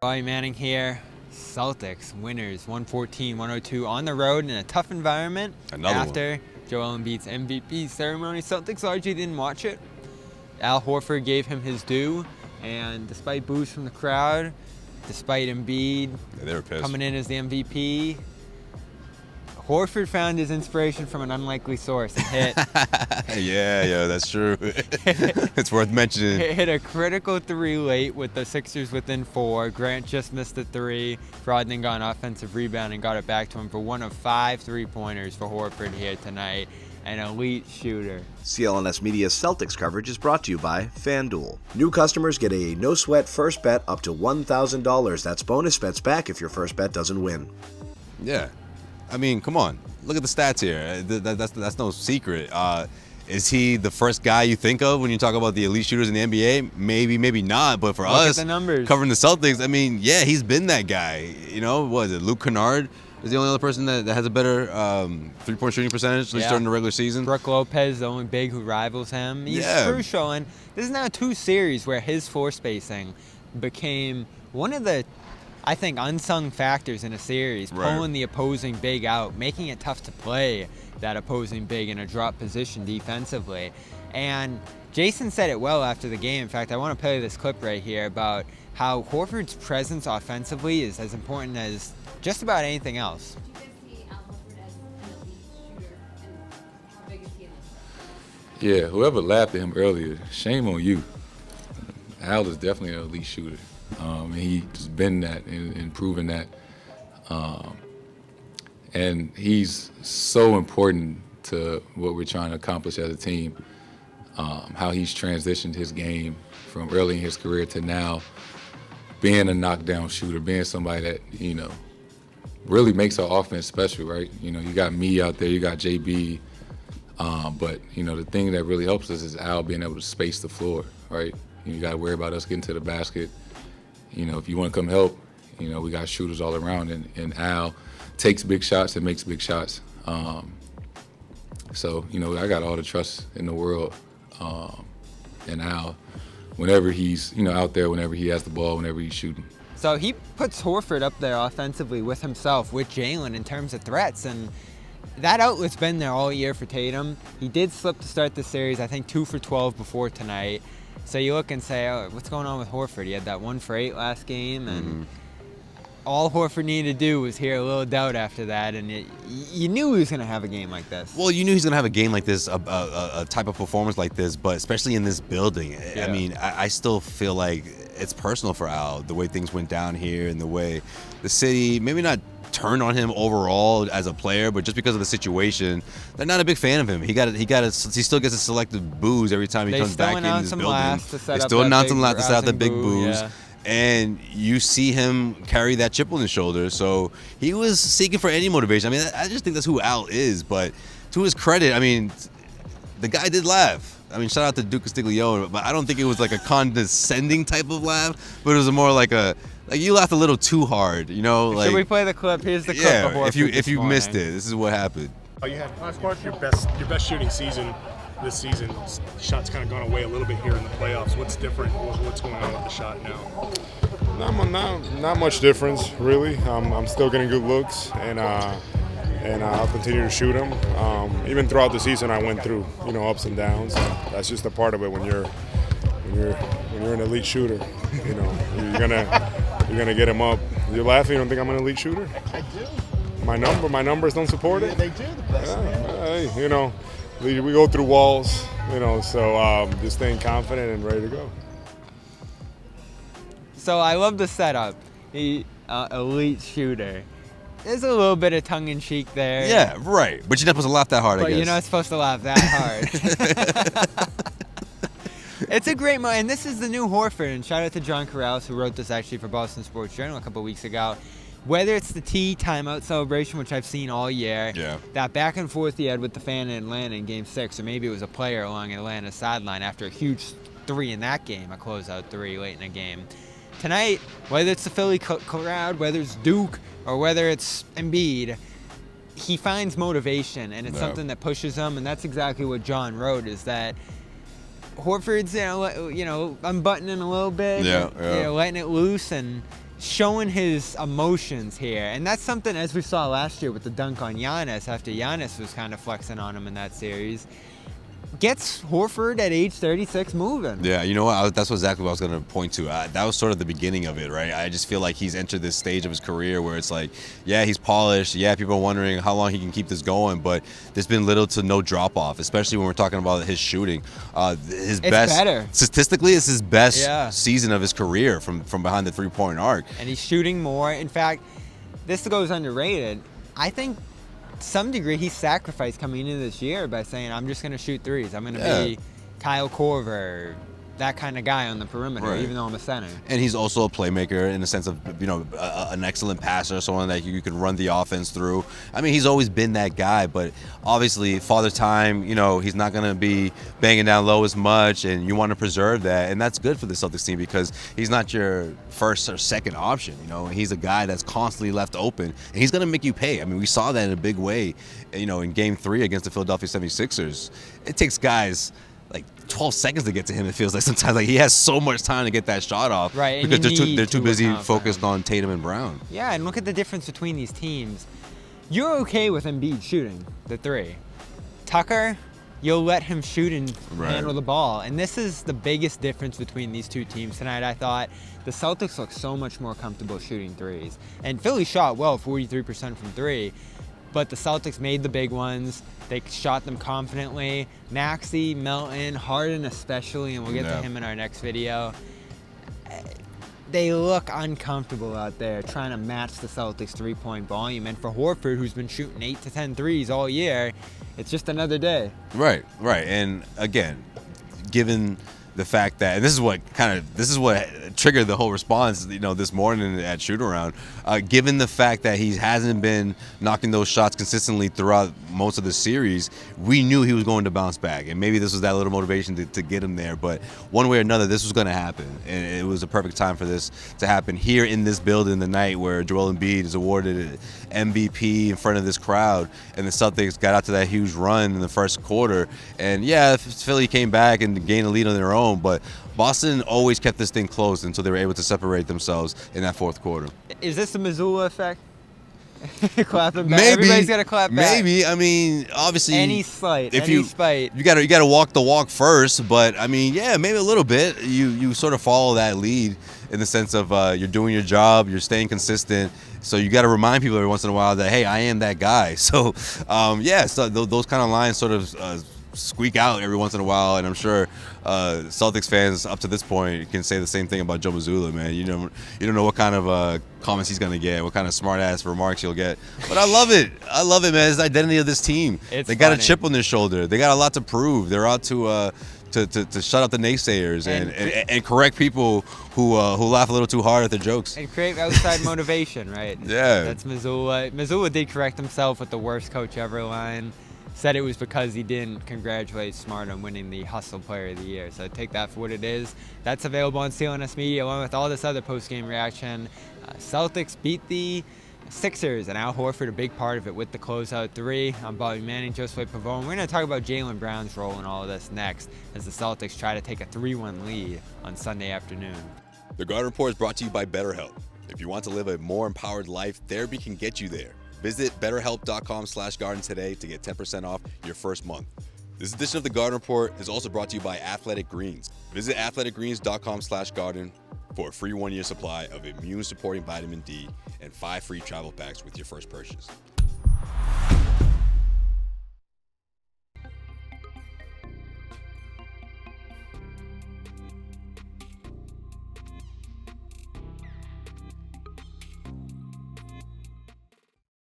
Bobby Manning here. Celtics winners 114-102 on the road in a tough environment. After Joel Embiid's MVP ceremony. Celtics largely didn't watch it. Al Horford gave him his due, and despite boos from the crowd, despite Embiid they were pissed. coming in as the MVP, Horford found his inspiration from an unlikely source and hit. yeah, that's true. It's worth mentioning. Hit a critical three late with the Sixers within 4. Grant just missed a 3. Brogdon got an offensive rebound and got it back to him for one of 5 3-pointers for Horford here tonight. An elite shooter. CLNS Media's Celtics coverage is brought to you by FanDuel. New customers get a no-sweat first bet up to $1,000. That's bonus bets back if your first bet doesn't win. Yeah. I mean, come on. Look at the stats here. That's no secret. Is he the first guy you think of when you talk about the elite shooters in the NBA? Maybe, maybe not. But for Look us, at the numbers. Covering the Celtics, I mean, yeah, he's been that guy. You know, what is it? Luke Kennard is the only other person that has a better three-point shooting percentage, at least during the regular season. Brooke Lopez, the only big who rivals him. He's crucial. And this is now 2 series where his floor spacing became one of the, I think, unsung factors in a series, pulling the opposing big out, making it tough to play that opposing big in a drop position defensively. And Jason said it well after the game. In fact, I want to play this clip right here about how Horford's presence offensively is as important as just about anything else. Yeah, whoever laughed at him earlier, shame on you. Al is definitely an elite shooter. And he's been that and proven that. And he's so important to what we're trying to accomplish as a team. How he's transitioned his game from early in his career to now being a knockdown shooter, being somebody that, you know, really makes our offense special, right? You know, you got me out there, you got JB. But, you know, the thing that really helps us is Al being able to space the floor, right? You got to worry about us getting to the basket. You know, if you want to come help, you know, we got shooters all around, and Al takes big shots and makes big shots. So, you know, I got all the trust in the world in Al whenever he's, you know, out there, whenever he has the ball, whenever he's shooting. So he puts Horford up there offensively with himself, with Jalen in terms of threats, and that outlet's been there all year for Tatum. He did slip to start the series, I think 2 for 12 before tonight. So you look and say, oh, what's going on with Horford? He had that 1 for 8 last game, and all Horford needed to do was hear a little doubt after that, and you knew he was going to have a game like this. Well, you knew he was going to have a game like this, a type of performance like this, but especially in this building. Yeah. I mean, I still feel like it's personal for Al, the way things went down here and the way the city, maybe not turned on him overall as a player, but just because of the situation, they're not a big fan of him. He still gets a selective boos every time he comes back in this building. They still announce him last to set out the big boos. Yeah. And you see him carry that chip on his shoulder. So he was seeking for any motivation. I mean, I just think that's who Al is. But to his credit, I mean, the guy did laugh. I mean, shout out to Duke Castiglione, but I don't think it was like a condescending type of laugh, but it was more like you laughed a little too hard, you know? Like, should we play the clip? Here's the clip. Yeah, if you missed it, this is what happened. You had last part your best shooting season this season. Shots kind of gone away a little bit here in the playoffs. What's different? What's going on with the shot now? Not much difference really. I'm still getting good looks, and I'll continue to shoot them. Even throughout the season, I went through ups and downs. And that's just a part of it when you're an elite shooter. You know, you're gonna get them up. You're laughing. You don't think I'm an elite shooter? I do. My numbers don't support it. Yeah, they do. The best. We go through walls. So just staying confident and ready to go. So I love the setup. Elite shooter. There's a little bit of tongue-in-cheek there. Yeah, right. But you're not supposed to laugh that hard, I guess. But you're not supposed to laugh that hard. It's a great moment. And this is the new Horford. And shout out to John Corrales, who wrote this actually for Boston Sports Journal a couple weeks ago. Whether it's the T timeout celebration, which I've seen all year, that back and forth he had with the fan in Atlanta in Game 6, or maybe it was a player along Atlanta's sideline after a huge 3 in that game, a closeout 3 late in the game. Tonight, whether it's the Philly crowd, whether it's Duke, or whether it's Embiid, he finds motivation, and it's something that pushes him, and that's exactly what John wrote, is that Horford's, unbuttoning a little bit, letting it loose, and showing his emotions here. And that's something, as we saw last year with the dunk on Giannis, after Giannis was kind of flexing on him in that series, gets Horford at age 36 moving. Yeah, you know what? That's exactly what I was going to point to. That was sort of the beginning of it, right? I just feel like he's entered this stage of his career where it's like, yeah, he's polished. Yeah, people are wondering how long he can keep this going, but there's been little to no drop-off, especially when we're talking about his shooting. His best, better. Statistically, it's his best Yeah. season of his career from behind the three-point arc. And he's shooting more. In fact, this goes underrated. I think to some degree he sacrificed coming into this year by saying, I'm just going to shoot threes. I'm going to be Kyle Korver, that kind of guy on the perimeter, Right. even though I'm a center. And he's also a playmaker in the sense of, an excellent passer, someone that you can run the offense through. I mean, he's always been that guy, but obviously, Father Time, he's not going to be banging down low as much, and you want to preserve that. And that's good for the Celtics team because he's not your first or second option, He's a guy that's constantly left open, and he's going to make you pay. I mean, we saw that in a big way, in Game 3 against the Philadelphia 76ers. It takes guys like 12 seconds to get to him. It feels like sometimes like he has so much time to get that shot off, right? Because they're too busy account focused on Tatum and Brown. Yeah, and look at the difference between these teams. You're okay with Embiid shooting the three. Tucker, you'll let him shoot and handle the ball. And this is the biggest difference between these two teams tonight. I thought the Celtics look so much more comfortable shooting threes. And Philly shot well, 43% from three. But the Celtics made the big ones. They shot them confidently. Maxey, Melton, Harden especially, and we'll get to him in our next video. They look uncomfortable out there trying to match the Celtics' three-point volume. And for Horford, who's been shooting 8 to 10 threes all year, it's just another day. Right. And again, given the fact that, and this is what triggered the whole response, this morning at shoot-around, given the fact that he hasn't been knocking those shots consistently throughout most of the series, we knew he was going to bounce back, and maybe this was that little motivation to get him there. But one way or another, this was going to happen, and it was a perfect time for this to happen here in this building the night where Joel Embiid is awarded MVP in front of this crowd, and the Celtics got out to that huge run in the first quarter. And yeah, Philly came back and gained a lead on their own, but Boston always kept this thing close until they were able to separate themselves in that fourth quarter. Is this the Missoula effect? Clapping back. Maybe. Everybody's got to clap back. Maybe. I mean, obviously, any spite. you got to walk the walk first. But I mean, yeah, maybe a little bit. You sort of follow that lead in the sense of you're doing your job, you're staying consistent. So you got to remind people every once in a while that, hey, I am that guy. So so those kind of lines sort of squeak out every once in a while, and I'm sure Celtics fans up to this point can say the same thing about Joe Mazzulla, man. You don't know what kind of comments he's gonna get, what kind of smart ass remarks he'll get. But I love it, man. It's the identity of this team. They got a chip on their shoulder. They got a lot to prove. They're out to shut up the naysayers and correct people who laugh a little too hard at their jokes. And create outside motivation, right? Yeah. That's Missoula. Missoula did correct himself with the worst coach ever line. Said it was because he didn't congratulate Smart on winning the Hustle Player of the Year. So take that for what it is. That's available on CLNS Media along with all this other post-game reaction. Celtics beat the Sixers, and Al Horford a big part of it with the closeout three. I'm Bobby Manning, Joseph Pavone. We're going to talk about Jaylen Brown's role in all of this next as the Celtics try to take a 3-1 lead on Sunday afternoon. The Garden Report is brought to you by BetterHelp. If you want to live a more empowered life, therapy can get you there. Visit BetterHelp.com/garden today to get 10% off your first month. This edition of the Garden Report is also brought to you by Athletic Greens. Visit athleticgreens.com/garden for a free 1-year supply of immune-supporting vitamin D and 5 free travel packs with your first purchase.